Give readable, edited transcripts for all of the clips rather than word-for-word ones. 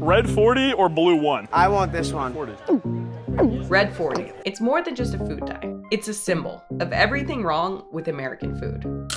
Red 40 or blue 1? I want this one. 40. Red 40. It's more than just a food dye. It's a symbol of everything wrong with American food.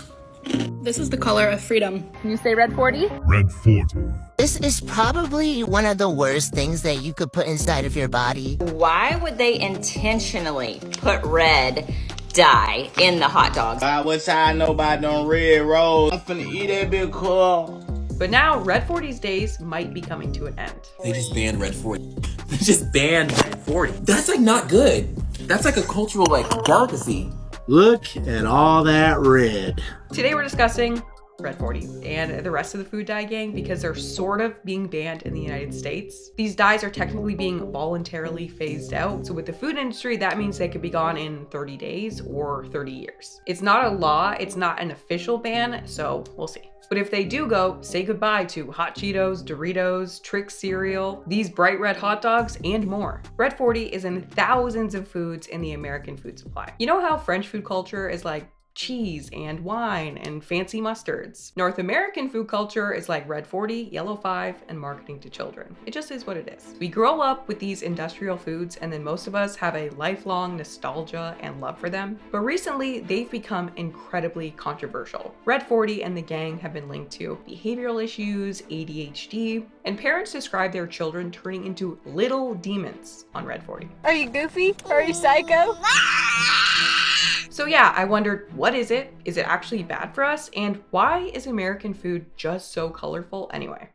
This is the color of freedom. Can you say red 40? Red 40. This is probably one of the worst things that you could put inside of your body. Why would they intentionally put red dye in the hot dogs? I wish I know about them red rolls. I'm finna eat that big cool. But now, Red 40's days might be coming to an end. They just banned Red 40. They just banned Red 40. That's like not good. That's like a cultural like delicacy. Look at all that red. Today we're discussing Red 40 and the rest of the food dye gang because they're sort of being banned in the United States. These dyes are technically being voluntarily phased out. So with the food industry, that means they could be gone in 30 days or 30 years. It's not a law, it's not an official ban, so we'll see. But if they do go, say goodbye to Hot Cheetos, Doritos, Trix cereal, these bright red hot dogs, and more. Red 40 is in thousands of foods in the American food supply. You know how French food culture is like cheese and wine and fancy mustards? North American food culture is like Red 40, Yellow 5, and marketing to children. It just is what it is. We grow up with these industrial foods and then most of us have a lifelong nostalgia and love for them. But recently, they've become incredibly controversial. Red 40 and the gang have been linked to behavioral issues, ADHD, and parents describe their children turning into little demons on Red 40. Are you goofy? Are you psycho? So yeah, I wondered, what is it? Is it actually bad for us? And why is American food just so colorful anyway?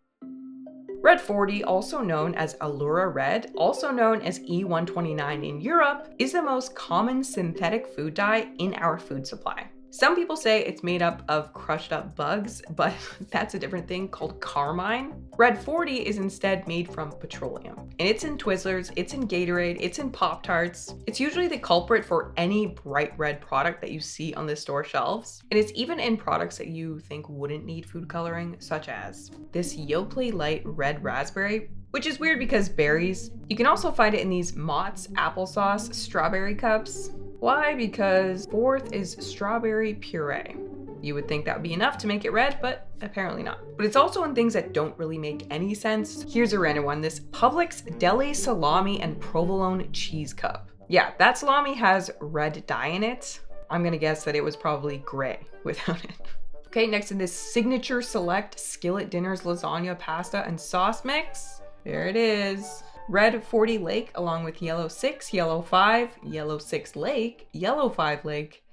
Red 40, also known as Allura Red, also known as E129 in Europe, is the most common synthetic food dye in our food supply. Some people say it's made up of crushed up bugs, but that's a different thing called carmine. Red 40 is instead made from petroleum. And it's in Twizzlers, it's in Gatorade, it's in Pop-Tarts. It's usually the culprit for any bright red product that you see on the store shelves. And it's even in products that you think wouldn't need food coloring, such as this Yoplait Light Red Raspberry, which is weird because berries. You can also find it in these Mott's applesauce strawberry cups. Why? Because fourth is strawberry puree. You would think that would be enough to make it red, but apparently not. But it's also in things that don't really make any sense. Here's a random one, this Publix Deli Salami and Provolone Cheese Cup. Yeah, that salami has red dye in it. I'm gonna guess that it was probably gray without it. Okay, next in this Signature Select Skillet Dinners Lasagna Pasta and Sauce Mix. There it is. Red 40 Lake along with Yellow 6, Yellow 5, Yellow 6 Lake, Yellow 5 Lake,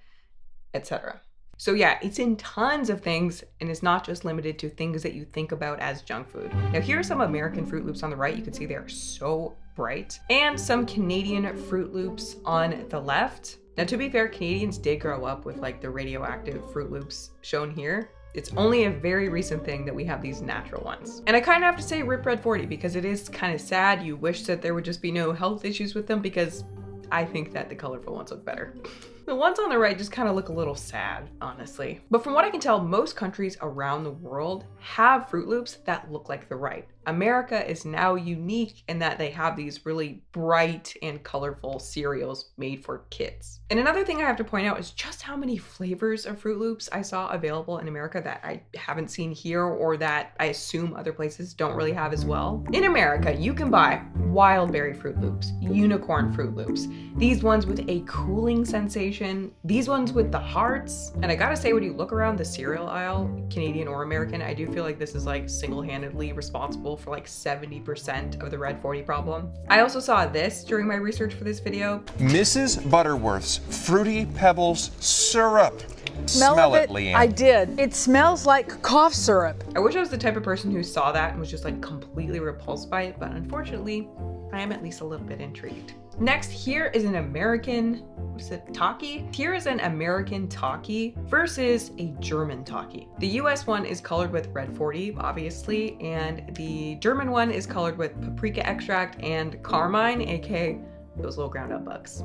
etc. So yeah, it's in tons of things and it's not just limited to things that you think about as junk food. Now here are some American Fruit Loops on the right. You can see they are so bright. And some Canadian Fruit Loops on the left. Now to be fair, Canadians did grow up with like the radioactive Fruit Loops shown here. It's only a very recent thing that we have these natural ones. And I kind of have to say rip Red 40 because it is kind of sad. You wish that there would just be no health issues with them because I think that the colorful ones look better. The ones on the right just kind of look a little sad, honestly. But from what I can tell, most countries around the world have Fruit Loops that look like the right. America is now unique in that they have these really bright and colorful cereals made for kids. And another thing I have to point out is just how many flavors of Fruit Loops I saw available in America that I haven't seen here or that I assume other places don't really have as well. In America, you can buy wild berry Fruit Loops, unicorn Fruit Loops, these ones with a cooling sensation, these ones with the hearts. And I gotta say, when you look around the cereal aisle, Canadian or American, I do feel like this is like single-handedly responsible for like 70% of the Red 40 problem. I also saw this during my research for this video. Mrs. Butterworth's Fruity Pebbles syrup. Smell it, Leanne. I did. It smells like cough syrup. I wish I was the type of person who saw that and was just like completely repulsed by it, but unfortunately, I am at least a little bit intrigued. Next, here is an American, what is it, Talkie? Here is an American Talkie versus a German Talkie. The US one is colored with Red 40, obviously, and the German one is colored with paprika extract and carmine, aka those little ground up bugs.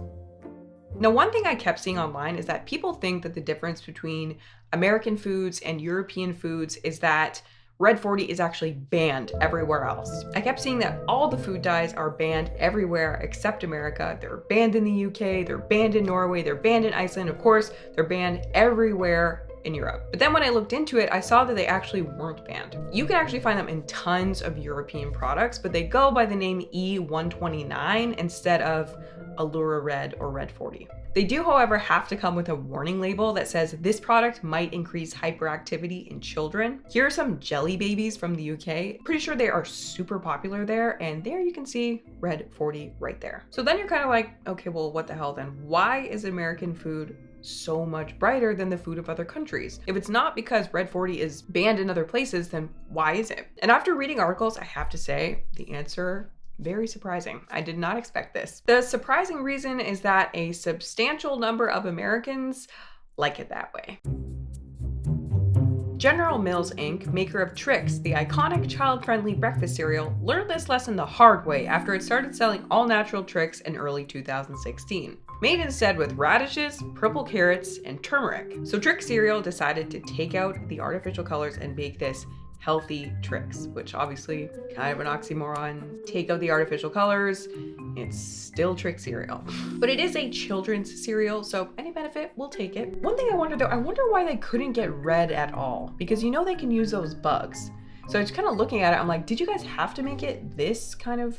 Now, one thing I kept seeing online is that people think that the difference between American foods and European foods is that Red 40 is actually banned everywhere else. I kept seeing that all the food dyes are banned everywhere except America. They're banned in the UK, they're banned in Norway, they're banned in Iceland. Of course, they're banned everywhere in Europe. But then when I looked into it, I saw that they actually weren't banned. You can actually find them in tons of European products, but they go by the name E129 instead of Allura Red or Red 40. They do, however, have to come with a warning label that says this product might increase hyperactivity in children. Here are some jelly babies from the UK. Pretty sure they are super popular there, and there you can see Red 40 right there. So then you're kind of like, okay, well, what the hell then? Why is American food so much brighter than the food of other countries? If it's not because Red 40 is banned in other places, then why is it? And after reading articles, I have to say the answer, very surprising. I did not expect this. The surprising reason is that a substantial number of Americans like it that way. General Mills Inc., maker of Trix, the iconic child-friendly breakfast cereal, learned this lesson the hard way after it started selling all-natural Trix in early 2016. Made instead with radishes, purple carrots, and turmeric. So Trix cereal decided to take out the artificial colors and make this healthy Trix, which obviously kind of an oxymoron. Take out the artificial colors, it's still Trix cereal. But it is a children's cereal, so any benefit, we'll take it. One thing I wonder though, I wonder why they couldn't get red at all, because you know they can use those bugs. So I was kind of looking at it, I'm like, did you guys have to make it this kind of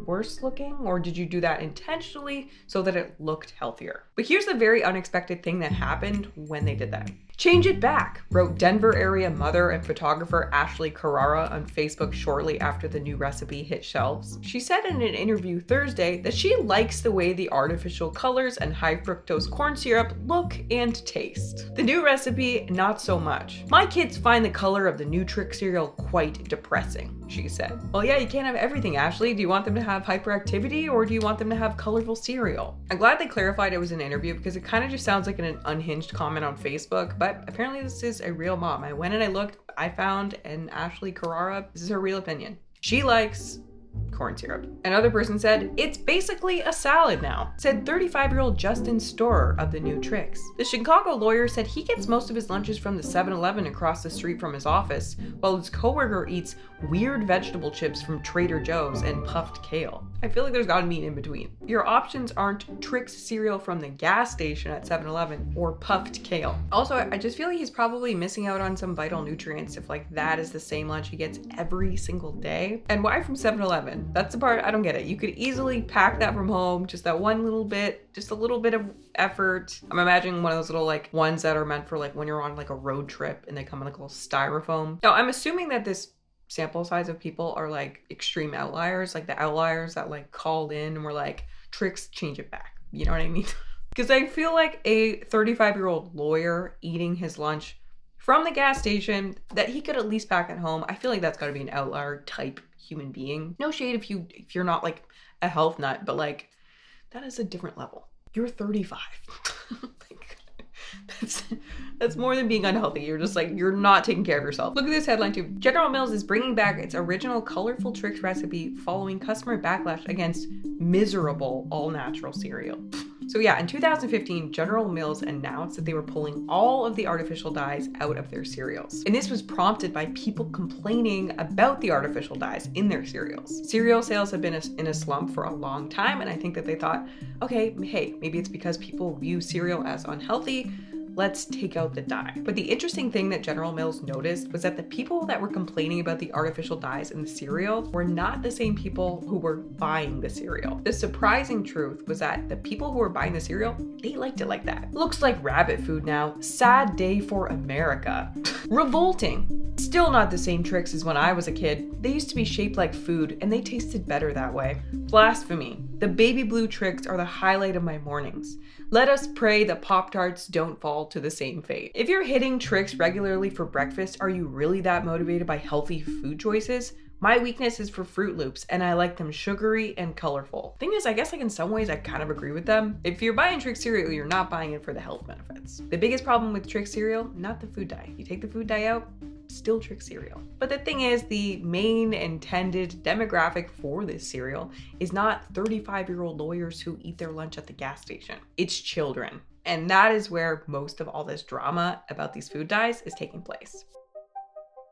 worse looking, or did you do that intentionally so that it looked healthier? But here's the very unexpected thing that happened when they did that. Change it back, wrote Denver area mother and photographer Ashley Carrara on Facebook shortly after the new recipe hit shelves. She said in an interview Thursday that she likes the way the artificial colors and high fructose corn syrup look and taste. The new recipe, not so much. My kids find the color of the new Trix cereal quite depressing, she said. Well, yeah, you can't have everything, Ashley. Do you want them to have hyperactivity or do you want them to have colorful cereal? I'm glad they clarified it was an interview because it kind of just sounds like an unhinged comment on Facebook, but apparently this is a real mom. I went and I looked, I found an Ashley Carrara. This is her real opinion. She likes corn syrup. Another person said, it's basically a salad now, said 35-year-old Justin Storer of the new Trix. The Chicago lawyer said he gets most of his lunches from the 7-Eleven across the street from his office, while his coworker eats weird vegetable chips from Trader Joe's and puffed kale. I feel like there's gotta be an in between. Your options aren't Trix cereal from the gas station at 7-Eleven or puffed kale. Also, I just feel like he's probably missing out on some vital nutrients if like that is the same lunch he gets every single day. And why from 7-Eleven? That's the part I don't get it. You could easily pack that from home, just that one little bit, just a little bit of effort. I'm imagining one of those little like ones that are meant for like when you're on like a road trip and they come in like a little styrofoam. Now, I'm assuming that this sample size of people are like extreme outliers, like the outliers that like called in and were like, Trix, change it back. You know what I mean? Because I feel like a 35-year-old lawyer eating his lunch from the gas station that he could at least pack at home, I feel like that's gotta be an outlier type human being. No shade if you're not like a health nut, but like that is a different level. You're 35. Like, that's more than being unhealthy. You're just like, you're not taking care of yourself. Look at this headline too. General Mills is bringing back its original colorful Trix recipe following customer backlash against miserable all-natural cereal. So yeah, in 2015, General Mills announced that they were pulling all of the artificial dyes out of their cereals. And this was prompted by people complaining about the artificial dyes in their cereals. Cereal sales have been in a slump for a long time, and I think that they thought, okay, hey, maybe it's because people view cereal as unhealthy. Let's take out the dye. But the interesting thing that General Mills noticed was that the people that were complaining about the artificial dyes in the cereal were not the same people who were buying the cereal. The surprising truth was that the people who were buying the cereal, they liked it like that. Looks like rabbit food now. Sad day for America. Revolting. Still not the same Trix as when I was a kid. They used to be shaped like food and they tasted better that way. Blasphemy. The baby blue Trix are the highlight of my mornings. Let us pray that Pop-Tarts don't fall to the same fate. If you're hitting Trix regularly for breakfast, are you really that motivated by healthy food choices? My weakness is for Fruit Loops, and I like them sugary and colorful. Thing is, I guess like in some ways I kind of agree with them. If you're buying Trix cereal, you're not buying it for the health benefits. The biggest problem with Trix cereal, not the food dye. You take the food dye out, still Trix cereal. But the thing is, the main intended demographic for this cereal is not 35-year-old lawyers who eat their lunch at the gas station. It's children. And that is where most of all this drama about these food dyes is taking place.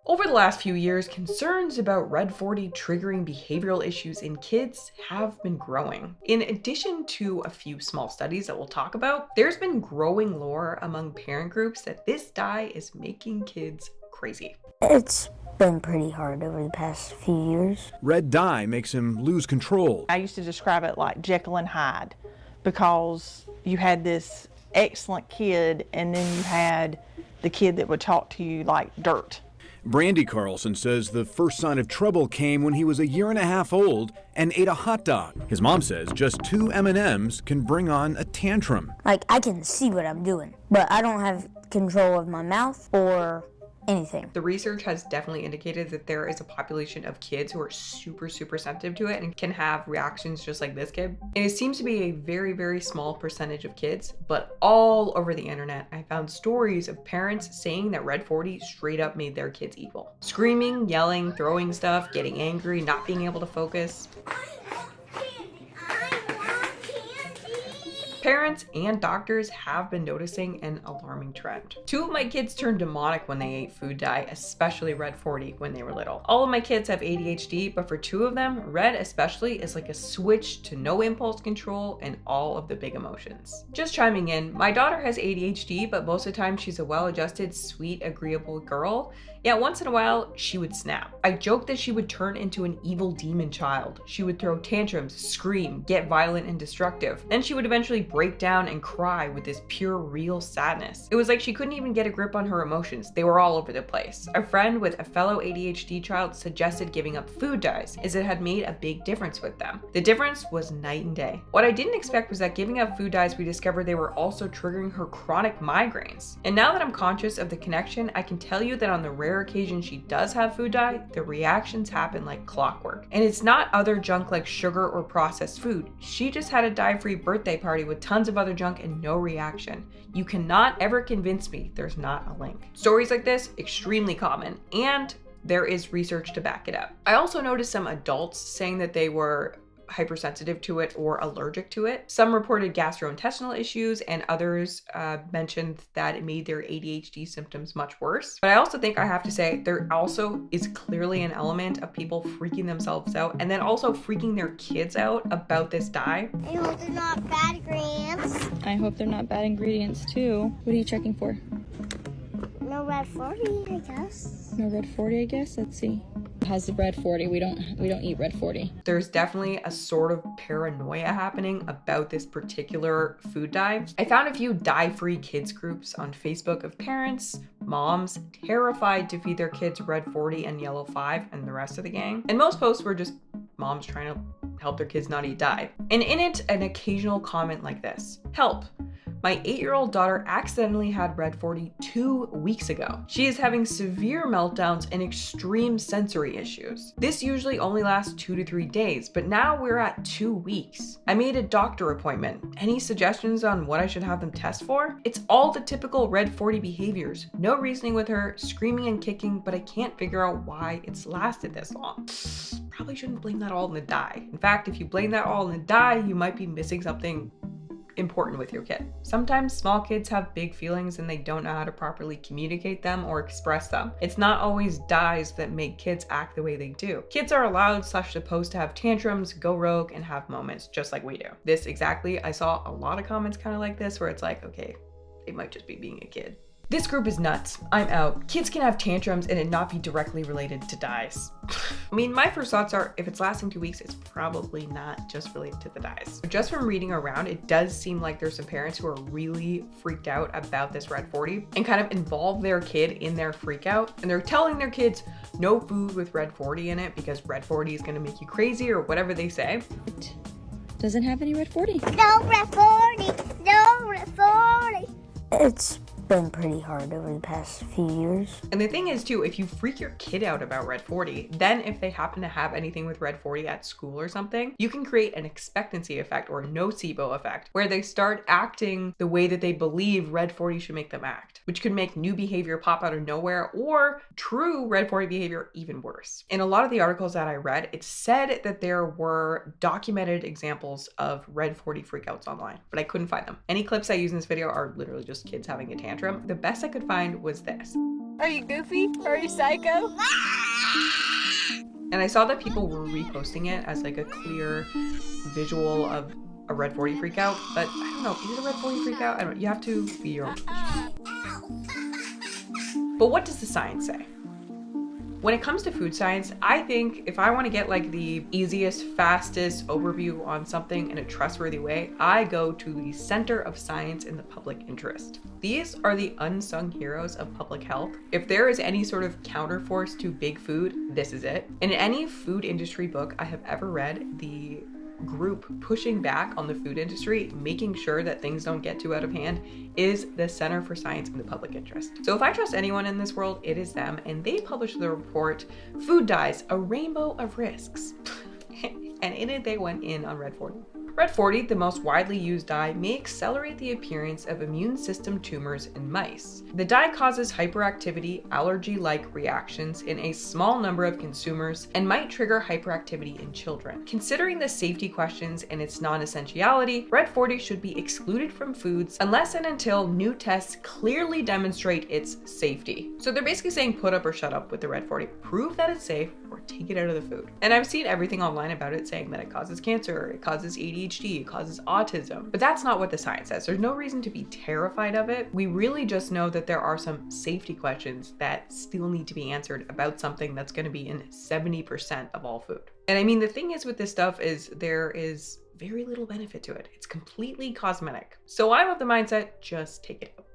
Over the last few years, concerns about Red 40 triggering behavioral issues in kids have been growing. In addition to a few small studies that we'll talk about, there's been growing lore among parent groups that this dye is making kids crazy. It's been pretty hard over the past few years. Red dye makes him lose control. I used to describe it like Jekyll and Hyde, because you had this excellent kid and then you had the kid that would talk to you like dirt. Brandy Carlson says the first sign of trouble came when he was 1.5 years old and ate a hot dog. His mom says just 2 M&Ms can bring on a tantrum. Like, I can see what I'm doing, but I don't have control of my mouth or anything. The research has definitely indicated that there is a population of kids who are super sensitive to it and can have reactions just like this kid. And it seems to be a very small percentage of kids, but all over the internet, I found stories of parents saying that Red 40 straight up made their kids evil. Screaming, yelling, throwing stuff, getting angry, not being able to focus. Parents and doctors have been noticing an alarming trend. 2 of my kids turned demonic when they ate food dye, especially Red 40 when they were little. All of my kids have ADHD, but for 2 of them, red especially is like a switch to no impulse control and all of the big emotions. Just chiming in, my daughter has ADHD, but most of the time she's a well-adjusted, sweet, agreeable girl. Yet once in a while, she would snap. I joked that she would turn into an evil demon child. She would throw tantrums, scream, get violent and destructive. Then she would eventually break down and cry with this pure, real sadness. It was like she couldn't even get a grip on her emotions. They were all over the place. A friend with a fellow ADHD child suggested giving up food dyes, as it had made a big difference with them. The difference was night and day. What I didn't expect was that giving up food dyes, we discovered they were also triggering her chronic migraines. And now that I'm conscious of the connection, I can tell you that on the rare occasion she does have food dye, the reactions happen like clockwork. And it's not other junk like sugar or processed food. She just had a dye-free birthday party with tons of other junk and no reaction. You cannot ever convince me there's not a link. Stories like this, extremely common, and there is research to back it up. I also noticed some adults saying that they were hypersensitive to it or allergic to it. Some reported gastrointestinal issues, and others mentioned that it made their ADHD symptoms much worse. But I also think I have to say there also is clearly an element of people freaking themselves out and then also freaking their kids out about this dye. I hope they're not bad ingredients. I hope they're not bad ingredients too. What are you checking for? No Red 40, I guess. No Red 40, I guess. Let's see. How's the Red 40? We don't eat Red 40. There's definitely a sort of paranoia happening about this particular food dye. I found a few dye-free kids groups on Facebook of parents, moms, terrified to feed their kids Red 40 and Yellow 5 and the rest of the gang. And most posts were just moms trying to help their kids not eat dye. And in it, an occasional comment like this: help. My 8-year-old daughter accidentally had Red 40 2 weeks ago. She is having severe meltdowns and extreme sensory issues. This usually only lasts 2 to 3 days, but now we're at 2 weeks. I made a doctor appointment. Any suggestions on what I should have them test for? It's all the typical Red 40 behaviors. No reasoning with her, screaming and kicking, but I can't figure out why it's lasted this long. Probably shouldn't blame that all on the dye. In fact, if you blame that all on the dye, you might be missing something important with your kid. Sometimes small kids have big feelings and they don't know how to properly communicate them or express them. It's not always dyes that make kids act the way they do. Kids are allowed / supposed to have tantrums, go rogue, and have moments just like we do. This exactly, I saw a lot of comments kind of like this where it's like, okay, it might just be being a kid. This group is nuts. I'm out. Kids can have tantrums and it not be directly related to dyes. I mean, my first thoughts are if it's lasting 2 weeks, it's probably not just related to the dyes. But just from reading around, it does seem like there's some parents who are really freaked out about this Red 40 and kind of involve their kid in their freak out. And they're telling their kids no food with Red 40 in it because Red 40 is gonna make you crazy or whatever they say. It doesn't have any Red 40. No Red 40, no Red 40. It's been pretty hard over the past few years. And the thing is too, if you freak your kid out about Red 40, then if they happen to have anything with Red 40 at school or something, you can create an expectancy effect or nocebo effect where they start acting the way that they believe Red 40 should make them act, which could make new behavior pop out of nowhere or true Red 40 behavior even worse. In a lot of the articles that I read, it said that there were documented examples of Red 40 freakouts online, but I couldn't find them. Any clips I use in this video are literally just kids having a tantrum tantrum, the best I could find was this. Are you goofy? Are you psycho? And I saw that people were reposting it as like a clear visual of a Red 40 freakout, but I don't know, is it a Red 40 freakout? I don't know, you have to be your own judge. But what does the science say? When it comes to food science, I think if I want to get like the easiest, fastest overview on something in a trustworthy way, I go to the Center of Science in the Public Interest. These are the unsung heroes of public health. If there is any sort of counterforce to big food, this is it. In any food industry book I have ever read, the group pushing back on the food industry, making sure that things don't get too out of hand, is the Center for Science in the Public Interest. So if I trust anyone in this world, it is them, and they published the report, Food Dyes, a Rainbow of Risks. And in it, they went in on Red 40. Red 40, the most widely used dye, may accelerate the appearance of immune system tumors in mice. The dye causes hyperactivity, allergy-like reactions in a small number of consumers and might trigger hyperactivity in children. Considering the safety questions and its non-essentiality, Red 40 should be excluded from foods unless and until new tests clearly demonstrate its safety. So they're basically saying put up or shut up with the Red 40. Prove that it's safe or take it out of the food. And I've seen everything online about it saying that it causes cancer, it causes ADHD, it causes autism. But that's not what the science says. There's no reason to be terrified of it. We really just know that there are some safety questions that still need to be answered about something that's going to be in 70% of all food. And I mean, the thing is with this stuff is there is very little benefit to it. It's completely cosmetic. So I'm of the mindset, just take it out.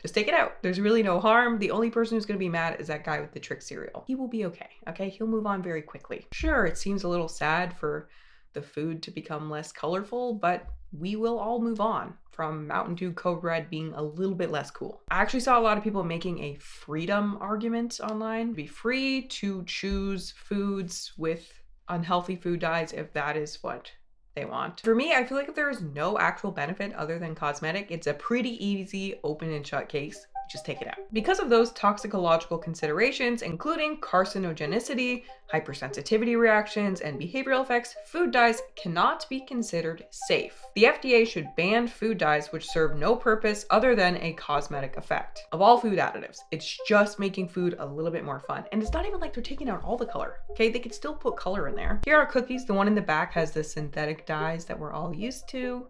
Just take it out. There's really no harm. The only person who's going to be mad is that guy with the Trix cereal. He will be okay, okay? He'll move on very quickly. Sure, it seems a little sad for the food to become less colorful, but we will all move on from Mountain Dew Code Red being a little bit less cool. I actually saw a lot of people making a freedom argument online. Be free to choose foods with unhealthy food dyes if that is what they want. For me, I feel like if there is no actual benefit other than cosmetic, it's a pretty easy open and shut case. Just take it out. Because of those toxicological considerations, including carcinogenicity, hypersensitivity reactions, and behavioral effects, food dyes cannot be considered safe. The FDA should ban food dyes which serve no purpose other than a cosmetic effect. Of all food additives, it's just making food a little bit more fun. And it's not even like they're taking out all the color, okay? They could still put color in there. Here are cookies. The one in the back has the synthetic dyes that we're all used to.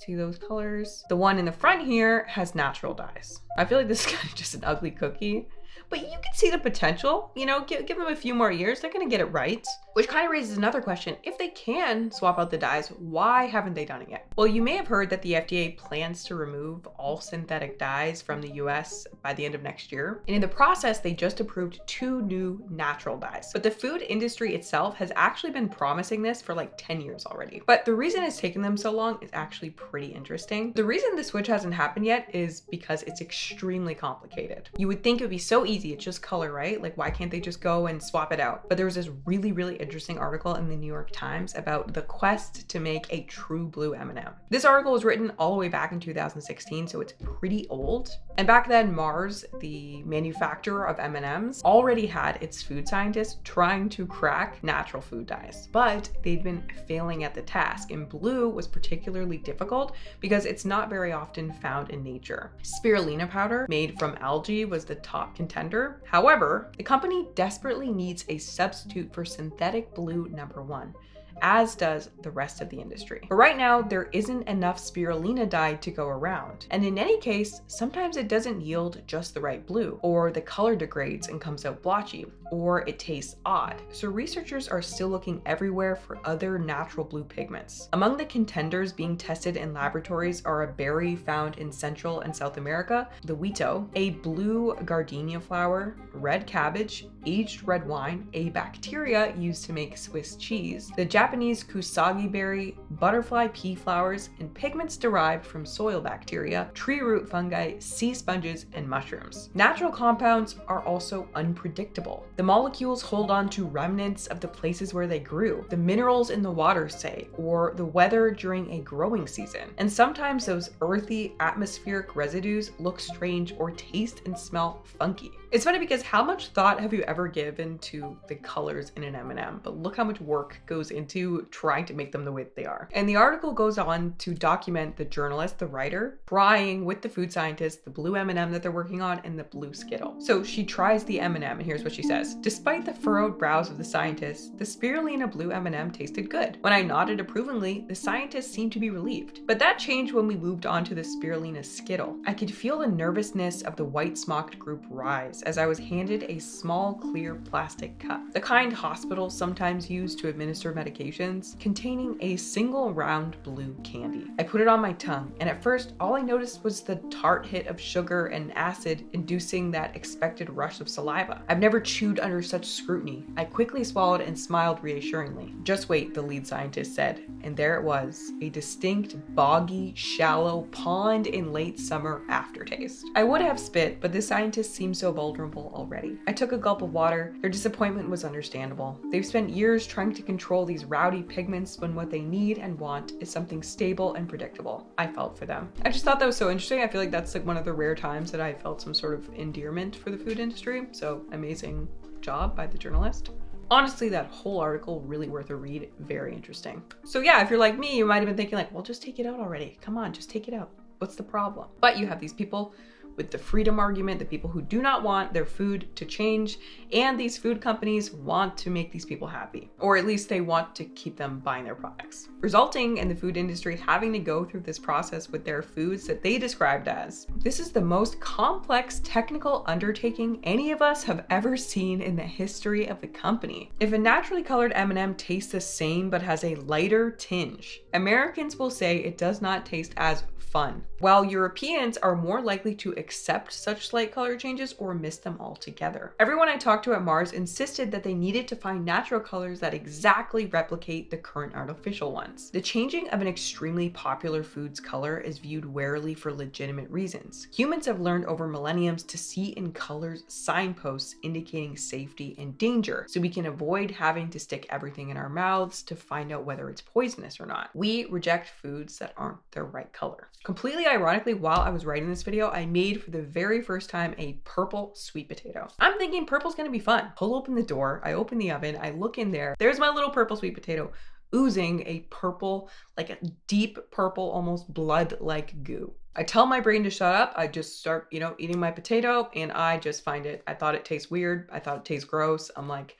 See those colors? The one in the front here has natural dyes. I feel like this is kind of just an ugly cookie, but you can see the potential, you know, give them a few more years, they're gonna get it right. Which kind of raises another question. If they can swap out the dyes, why haven't they done it yet? Well, you may have heard that the FDA plans to remove all synthetic dyes from the US by the end of next year. And in the process, they just approved 2 new natural dyes. But the food industry itself has actually been promising this for like 10 years already. But the reason it's taken them so long is actually pretty interesting. The reason the switch hasn't happened yet is because it's extremely complicated. You would think it would be so easy, it's just color, right? Like, why can't they just go and swap it out? But there was this really interesting article in the New York Times about the quest to make a true blue M&M. This article was written all the way back in 2016, so it's pretty old. And back then, Mars, the manufacturer of M&Ms, already had its food scientists trying to crack natural food dyes, but they'd been failing at the task. And blue was particularly difficult because it's not very often found in nature. Spirulina powder made from algae was the top contender. However, the company desperately needs a substitute for synthetic blue #1, as does the rest of the industry. But right now, there isn't enough spirulina dye to go around. And in any case, sometimes it doesn't yield just the right blue, or the color degrades and comes out blotchy, or it tastes odd. So researchers are still looking everywhere for other natural blue pigments. Among the contenders being tested in laboratories are a berry found in Central and South America, the huito, a blue gardenia flower, red cabbage, aged red wine, a bacteria used to make Swiss cheese, the Japanese kusagi berry, butterfly pea flowers, and pigments derived from soil bacteria, tree root fungi, sea sponges, and mushrooms. Natural compounds are also unpredictable. The molecules hold on to remnants of the places where they grew, the minerals in the water, say, or the weather during a growing season. And sometimes those earthy atmospheric residues look strange or taste and smell funky. It's funny because how much thought have you ever given to the colors in an M&M? But look how much work goes into trying to make them the way that they are. And the article goes on to document the journalist, the writer, trying with the food scientist, the blue M&M that they're working on and the blue Skittle. So she tries the M&M and here's what she says. Despite the furrowed brows of the scientist, the spirulina blue M&M tasted good. When I nodded approvingly, the scientist seemed to be relieved. But that changed when we moved on to the spirulina Skittle. I could feel the nervousness of the white smocked group rise as I was handed a small clear plastic cup, the kind hospitals sometimes use to administer medications, containing a single round blue candy. I put it on my tongue, and at first all I noticed was the tart hit of sugar and acid inducing that expected rush of saliva. I've never chewed under such scrutiny. I quickly swallowed and smiled reassuringly. Just wait, the lead scientist said, and there it was, a distinct, boggy, shallow pond in late summer aftertaste. I would have spit, but the scientist seemed so vulnerable already. I took a gulp of water. Their disappointment was understandable. They've spent years trying to control these rowdy pigments when what they need and want is something stable and predictable. I felt for them. I just thought that was so interesting. I feel like that's like one of the rare times that I felt some sort of endearment for the food industry. So amazing job by the journalist. Honestly, that whole article really worth a read. Very interesting. So yeah, if you're like me, you might have been thinking like, well, just take it out already. Come on, just take it out. What's the problem? But you have these people with the freedom argument, the people who do not want their food to change, and these food companies want to make these people happy, or at least they want to keep them buying their products, resulting in the food industry having to go through this process with their foods that they described as, this is the most complex technical undertaking any of us have ever seen in the history of the company. If a naturally colored M&M tastes the same but has a lighter tinge, Americans will say it does not taste as fun, while Europeans are more likely to accept such slight color changes or miss them altogether. Everyone I talked to at Mars insisted that they needed to find natural colors that exactly replicate the current artificial ones. The changing of an extremely popular food's color is viewed warily for legitimate reasons. Humans have learned over millenniums to see in colors signposts indicating safety and danger, so we can avoid having to stick everything in our mouths to find out whether it's poisonous or not. We reject foods that aren't their right color. Completely ironically, while I was writing this video, I made for the very first time a purple sweet potato. I'm thinking purple's gonna be fun. Pull open the door, I open the oven, I look in there. There's my little purple sweet potato oozing a purple, like a deep purple, almost blood-like goo. I tell my brain to shut up. I just start, eating my potato and I just find it. I thought it tastes weird. I thought it tastes gross. I'm like,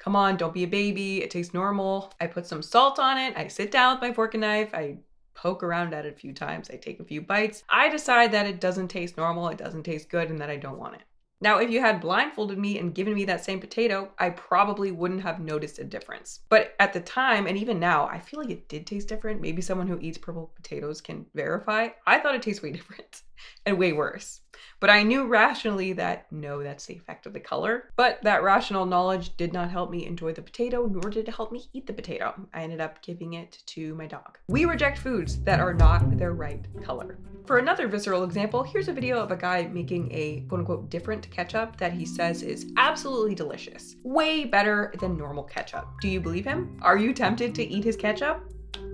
come on, don't be a baby. It tastes normal. I put some salt on it. I sit down with my fork and knife. I poke around at it a few times. I take a few bites. I decide that it doesn't taste normal, it doesn't taste good, and that I don't want it. Now, if you had blindfolded me and given me that same potato, I probably wouldn't have noticed a difference. But at the time, and even now, I feel like it did taste different. Maybe someone who eats purple potatoes can verify. I thought it tastes way different and way worse. But I knew rationally that no, that's the effect of the color. But that rational knowledge did not help me enjoy the potato, nor did it help me eat the potato. I ended up giving it to my dog. We reject foods that are not their right color. For another visceral example, here's a video of a guy making a quote-unquote different ketchup that he says is absolutely delicious. Way better than normal ketchup. Do you believe him? Are you tempted to eat his ketchup?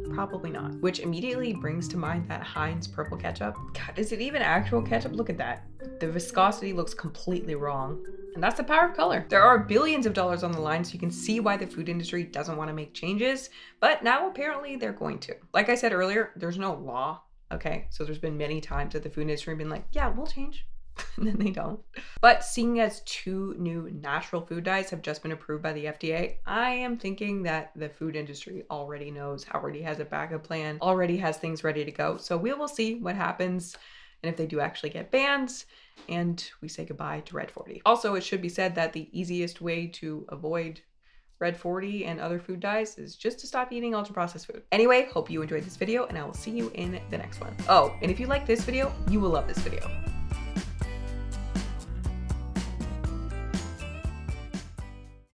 Probably not. Which immediately brings to mind that Heinz purple ketchup. God, is it even actual ketchup? Look at that. The viscosity looks completely wrong. And that's the power of color. There are billions of dollars on the line, so you can see why the food industry doesn't want to make changes, but now apparently they're going to. Like I said earlier, there's no law, okay? So there's been many times that the food industry have been like, yeah, we'll change. And then they don't. But seeing as 2 new natural food dyes have just been approved by the FDA, I am thinking that the food industry already knows, already has a backup plan, already has things ready to go. So we will see what happens and if they do actually get bans and we say goodbye to Red 40. Also, it should be said that the easiest way to avoid Red 40 and other food dyes is just to stop eating ultra processed food. Anyway, hope you enjoyed this video and I will see you in the next one. Oh, and if you like this video, you will love this video.